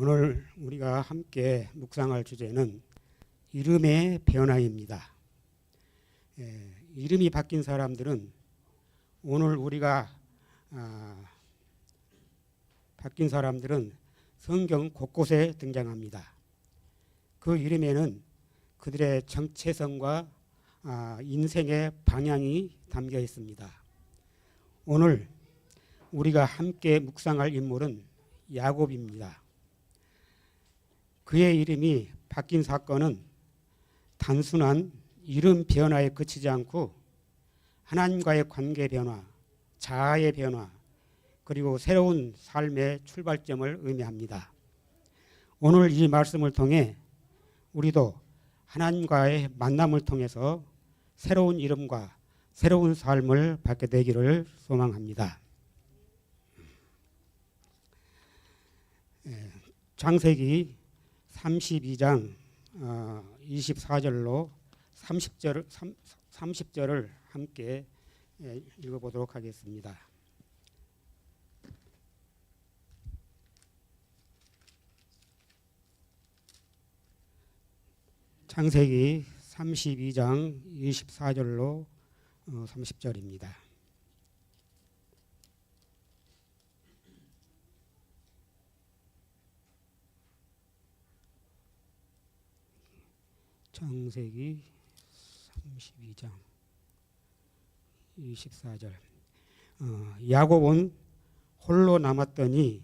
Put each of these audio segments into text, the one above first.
오늘 우리가 함께 묵상할 주제는 이름의 변화입니다. 이름이 바뀐 사람들은 오늘 우리가 바뀐 사람들은 성경 곳곳에 등장합니다. 그 이름에는 그들의 정체성과 인생의 방향이 담겨 있습니다. 오늘 우리가 함께 묵상할 인물은 야곱입니다. 그의 이름이 바뀐 사건은 단순한 이름 변화에 그치지 않고 하나님과의 관계 변화, 자아의 변화, 그리고 새로운 삶의 출발점을 의미합니다. 오늘 이 말씀을 통해 우리도 하나님과의 만남을 통해서 새로운 이름과 새로운 삶을 받게 되기를 소망합니다. 창세기 32장 24절로 30절을 함께 읽어보도록 하겠습니다. 창세기 32장 24절로 30절입니다. 창세기 32장 24절. 야곱은 홀로 남았더니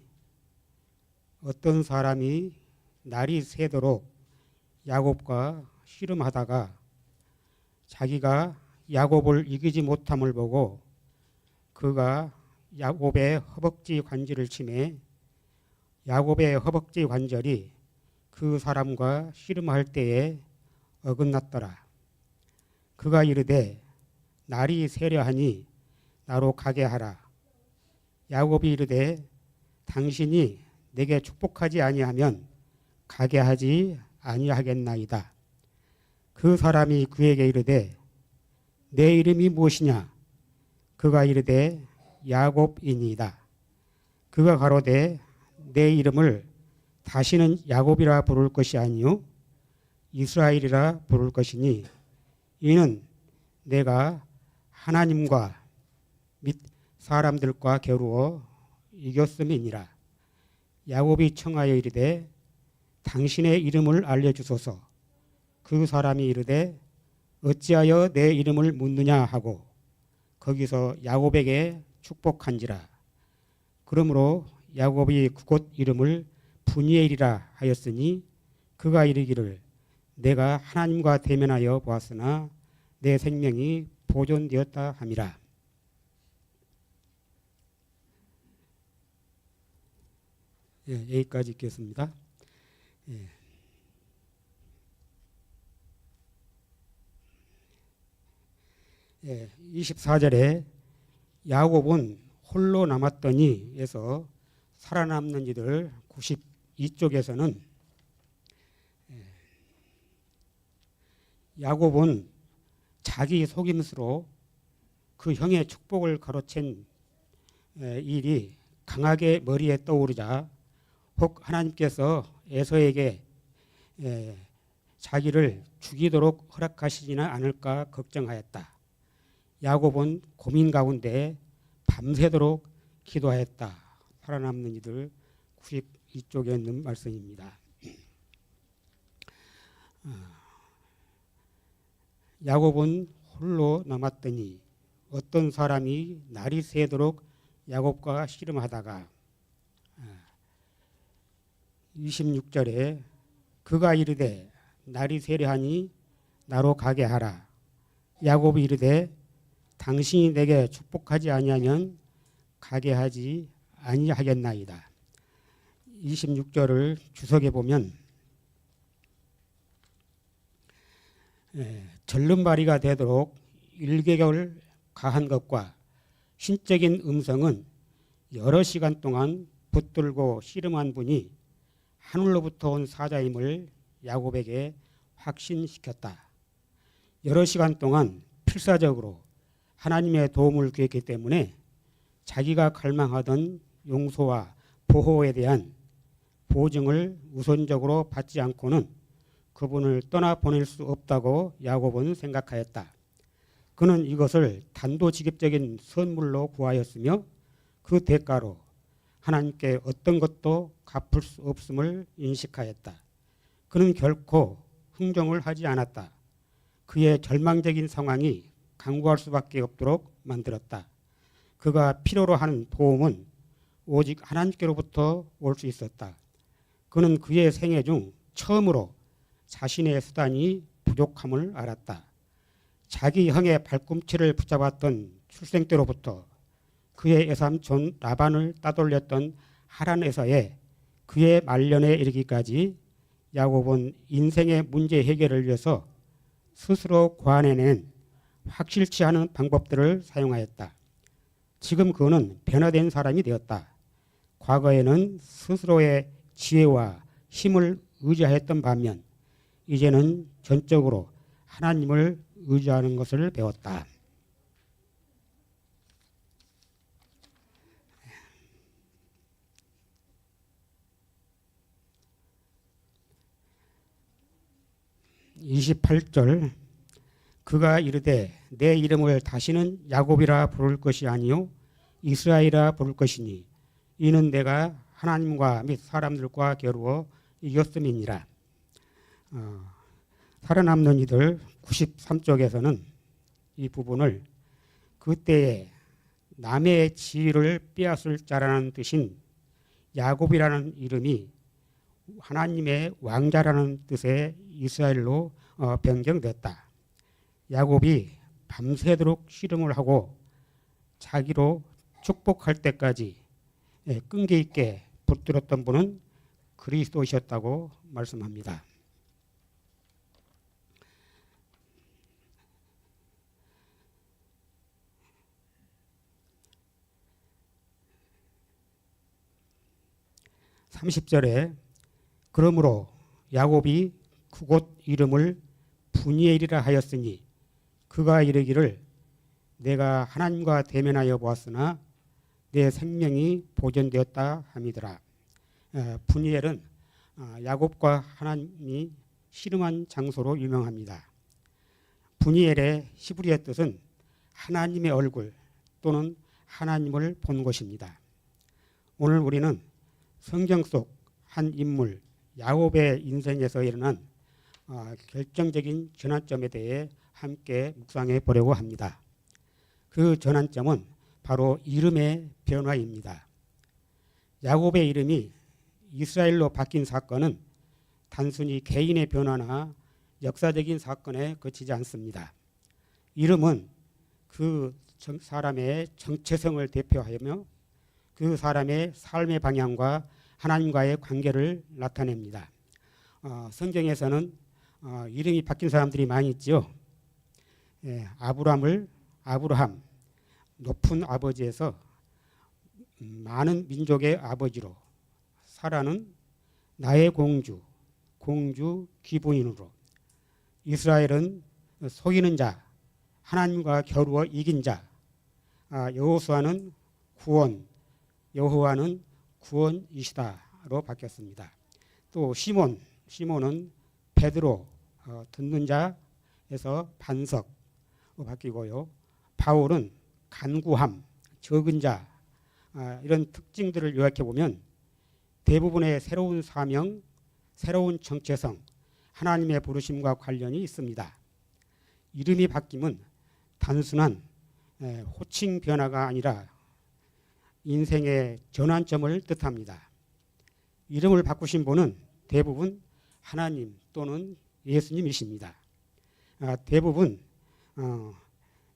어떤 사람이 날이 새도록 야곱과 씨름하다가 자기가 야곱을 이기지 못함을 보고 그가 야곱의 허벅지 관절을 치매 야곱의 허벅지 관절이 그 사람과 씨름할 때에 어긋났더라. 그가 이르되 날이 새려하니 나로 가게 하라. 야곱이 이르되 당신이 내게 축복하지 아니하면 가게 하지 아니하겠나이다. 그 사람이 그에게 이르되 내 이름이 무엇이냐? 그가 이르되 야곱이니이다. 그가 가로되 내 이름을 다시는 야곱이라 부를 것이 아니요 이스라엘이라 부를 것이니 이는 내가 하나님과 및 사람들과 겨루어 이겼음이니라. 야곱이 청하여 이르되 당신의 이름을 알려주소서. 그 사람이 이르되 어찌하여 내 이름을 묻느냐 하고 거기서 야곱에게 축복한지라. 그러므로 야곱이 그곳 이름을 브니엘이라 하였으니 그가 이르기를 내가 하나님과 대면하여 보았으나 내 생명이 보존되었다 함이라. 여기까지 읽겠습니다. 24절에 야곱은 홀로 남았더니에서 살아남는 이들 92쪽에서는 야곱은 자기 속임수로 그 형의 축복을 가로챈 일이 강하게 머리에 떠오르자 혹 하나님께서 에서에게 자기를 죽이도록 허락하시지는 않을까 걱정하였다. 야곱은 고민 가운데 밤새도록 기도하였다. 살아남는 이들 92쪽에 있는 말씀입니다. 야곱은 홀로 남았더니 어떤 사람이 날이 새도록 야곱과 씨름하다가 26절에 그가 이르되 날이 새려하니 나로 가게 하라. 야곱이 이르되 당신이 내게 축복하지 아니하면 가게 하지 아니하겠나이다. 26절을 주석에 보면 절름발이가 되도록 일개월 가한 것과 신적인 음성은 여러 시간 동안 붙들고 씨름한 분이 하늘로부터 온 사자임을 야곱에게 확신시켰다. 여러 시간 동안 필사적으로 하나님의 도움을 구했기 때문에 자기가 갈망하던 용서와 보호에 대한 보증을 우선적으로 받지 않고는 그분을 떠나보낼 수 없다고 야곱은 생각하였다. 그는 이것을 단도직입적인 선물로 구하였으며 그 대가로 하나님께 어떤 것도 갚을 수 없음을 인식하였다. 그는 결코 흥정을 하지 않았다. 그의 절망적인 상황이 강구할 수밖에 없도록 만들었다. 그가 필요로 하는 도움은 오직 하나님께로부터 올 수 있었다. 그는 그의 생애 중 처음으로 자신의 수단이 부족함을 알았다. 자기 형의 발꿈치를 붙잡았던 출생 때로부터 그의 외삼촌 라반을 따돌렸던 하란에서의 그의 말년에 이르기까지 야곱은 인생의 문제 해결을 위해서 스스로 고안해낸 확실치 않은 방법들을 사용하였다. 지금 그는 변화된 사람이 되었다. 과거에는 스스로의 지혜와 힘을 의지하였던 반면 이제는 전적으로 하나님을 의지하는 것을 배웠다. (28절) 그가 이르되 내 이름을 다시는 야곱이라 부를 것이 아니요 이스라엘이라 부를 것이니 이는 내가 하나님과 및 사람들과 겨루어 이겼음이니라. 살아남는 이들 93쪽에서는 이 부분을 그때에 남의 지위를 빼앗을 자라는 뜻인 야곱이라는 이름이 하나님의 왕자라는 뜻의 이스라엘로 변경됐다. 야곱이 밤새도록 씨름을 하고 자기로 축복할 때까지 끈기 있게 붙들었던 분은 그리스도이셨다고 말씀합니다. (30절에) 그러므로 야곱이 그곳 이름을 분이엘이라 하였으니 그가 이르기를 내가 하나님과 대면하여 보았으나 내 생명이 보존되었다 함이더라. 분이엘은 야곱과 하나님이 씨름한 장소로 유명합니다. 분이엘의 히브리어 뜻은 하나님의 얼굴 또는 하나님을 본 곳입니다. 오늘 우리는 성경 속 한 인물 야곱의 인생에서 일어난 결정적인 전환점에 대해 함께 묵상해 보려고 합니다. 그 전환점은 바로 이름의 변화입니다. 야곱의 이름이 이스라엘로 바뀐 사건은 단순히 개인의 변화나 역사적인 사건에 그치지 않습니다. 이름은 그 사람의 정체성을 대표하며 그 사람의 삶의 방향과 하나님과의 관계를 나타냅니다. 성경에서는 이름이 바뀐 사람들이 많이 있죠. 아브라함, 높은 아버지에서 많은 민족의 아버지로, 사라는 나의 공주 기부인으로, 이스라엘은 속이는 자, 하나님과 겨루어 이긴 자, 여호수아는 여호와는 구원이시다로 바뀌었습니다. 또 시몬은 베드로, 듣는 자에서 반석으로 바뀌고요. 바울은 간구함, 적은 자, 이런 특징들을 요약해 보면 대부분의 새로운 사명, 새로운 정체성, 하나님의 부르심과 관련이 있습니다. 이름이 바뀜은 단순한 호칭 변화가 아니라 인생의 전환점을 뜻합니다. 이름을 바꾸신 분은 대부분 하나님 또는 예수님이십니다. 대부분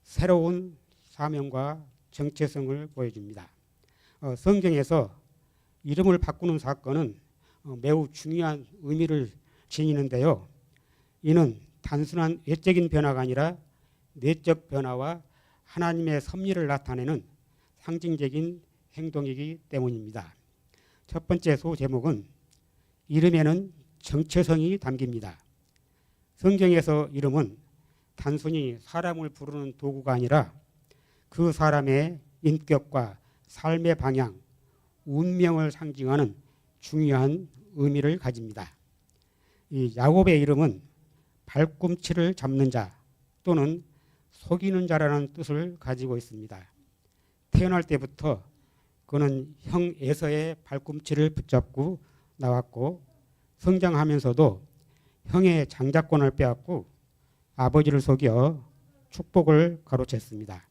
새로운 사명과 정체성을 보여줍니다. 성경에서 이름을 바꾸는 사건은 매우 중요한 의미를 지니는데요. 이는 단순한 외적인 변화가 아니라 내적 변화와 하나님의 섭리를 나타내는 상징적인 행동이기 때문입니다. 첫 번째 소제목은 이름에는 정체성이 담깁니다. 성경에서 이름은 단순히 사람을 부르는 도구가 아니라 그 사람의 인격과 삶의 방향, 운명을 상징하는 중요한 의미를 가집니다. 이 야곱의 이름은 발꿈치를 잡는 자 또는 속이는 자라는 뜻을 가지고 있습니다. 태어날 때부터 그는 형 에서의 발꿈치를 붙잡고 나왔고 성장하면서도 형의 장자권을 빼앗고 아버지를 속여 축복을 가로챘습니다.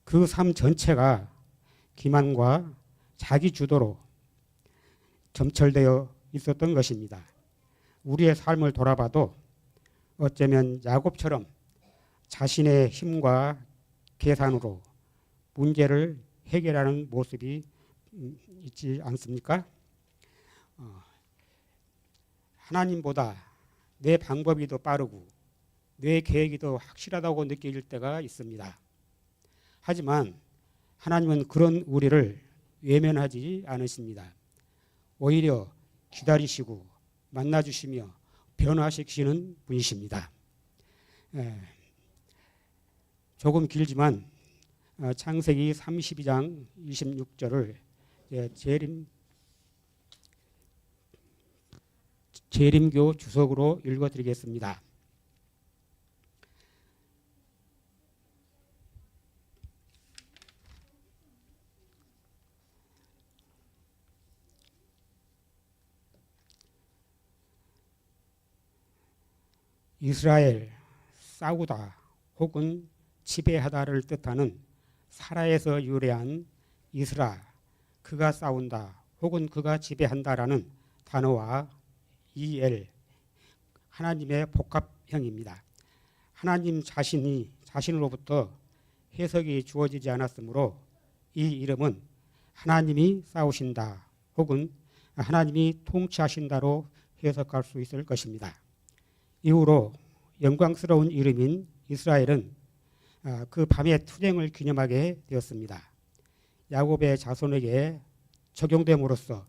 그 삶 전체가 기만과 자기 주도로 점철되어 있었던 것입니다. 우리의 삶을 돌아봐도 어쩌면 야곱처럼 자신의 힘과 계산으로 문제를 해결하는 모습이 있지 않습니까? 하나님보다 내 방법이 더 빠르고 내 계획이 더 확실하다고 느껴질 때가 있습니다. 하지만 하나님은 그런 우리를 외면하지 않으십니다. 오히려 기다리시고 만나주시며 변화시키시는 분이십니다. 조금 길지만 창세기 32장 26절을 재림교 주석으로 읽어드리겠습니다. 이스라엘 싸우다 혹은 지배하다를 뜻하는 사라에서 유래한 이스라, 그가 싸운다 혹은 그가 지배한다라는 단어와 이엘, 하나님의 복합형입니다. 하나님 자신으로부터 해석이 주어지지 않았으므로 이 이름은 하나님이 싸우신다 혹은 하나님이 통치하신다로 해석할 수 있을 것입니다. 이후로 영광스러운 이름인 이스라엘은 그 밤의 투쟁을 기념하게 되었습니다. 야곱의 자손에게 적용됨으로써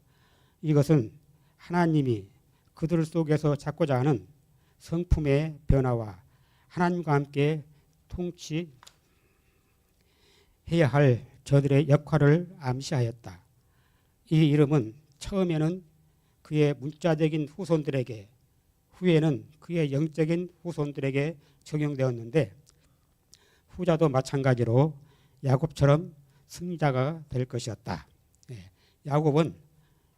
이것은 하나님이 그들 속에서 찾고자 하는 성품의 변화와 하나님과 함께 통치해야 할 저들의 역할을 암시하였다. 이 이름은 처음에는 그의 문자적인 후손들에게, 후에는 그의 영적인 후손들에게 적용되었는데 후자도 마찬가지로 야곱처럼 승리자가 될 것이었다. 야곱은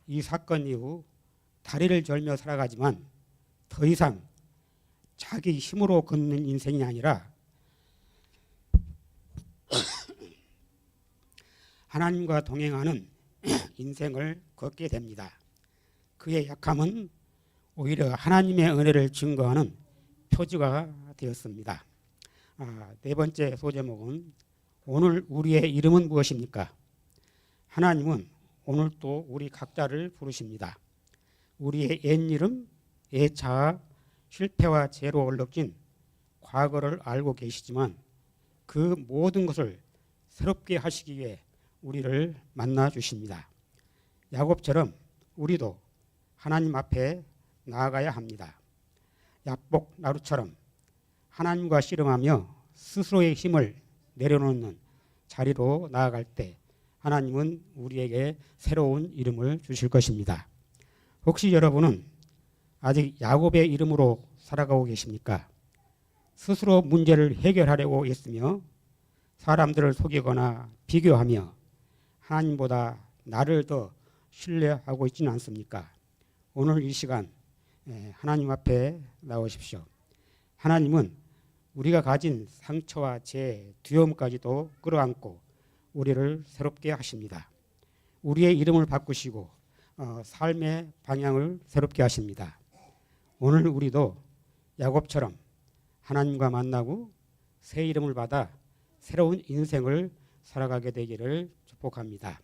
이 사건 이후 다리를 절며 살아가지만 더 이상 자기 힘으로 걷는 인생이 아니라 하나님과 동행하는 인생을 걷게 됩니다. 그의 약함은 오히려 하나님의 은혜를 증거하는 표지가 되었습니다. 네 번째 소제목은 오늘 우리의 이름은 무엇입니까? 하나님은 오늘 또 우리 각자를 부르십니다. 우리의 옛 이름, 옛 자아, 실패와 죄로 얼룩진 과거를 알고 계시지만 그 모든 것을 새롭게 하시기 위해 우리를 만나 주십니다. 야곱처럼 우리도 하나님 앞에 나아가야 합니다. 야복 나루처럼 하나님과 씨름하며 스스로의 힘을 내려놓는 자리로 나아갈 때 하나님은 우리에게 새로운 이름을 주실 것입니다. 혹시 여러분은 아직 야곱의 이름으로 살아가고 계십니까? 스스로 문제를 해결하려고 했으며 사람들을 속이거나 비교하며 하나님보다 나를 더 신뢰하고 있지는 않습니까? 오늘 이 시간 하나님 앞에 나오십시오. 하나님은 우리가 가진 상처와 죄, 두려움까지도 끌어안고 우리를 새롭게 하십니다. 우리의 이름을 바꾸시고 삶의 방향을 새롭게 하십니다. 오늘 우리도 야곱처럼 하나님과 만나고 새 이름을 받아 새로운 인생을 살아가게 되기를 축복합니다.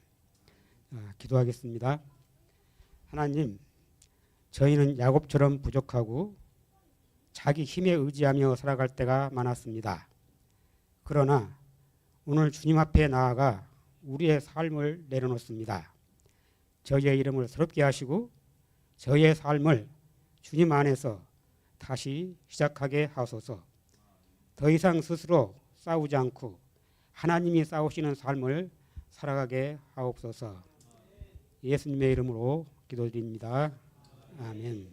기도하겠습니다. 하나님, 저희는 야곱처럼 부족하고 자기 힘에 의지하며 살아갈 때가 많았습니다. 그러나 오늘 주님 앞에 나아가 우리의 삶을 내려놓습니다. 저희의 이름을 새롭게 하시고 저희의 삶을 주님 안에서 다시 시작하게 하소서. 더 이상 스스로 싸우지 않고 하나님이 싸우시는 삶을 살아가게 하옵소서. 예수님의 이름으로 기도드립니다. 아멘.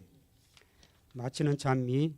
마치는 찬미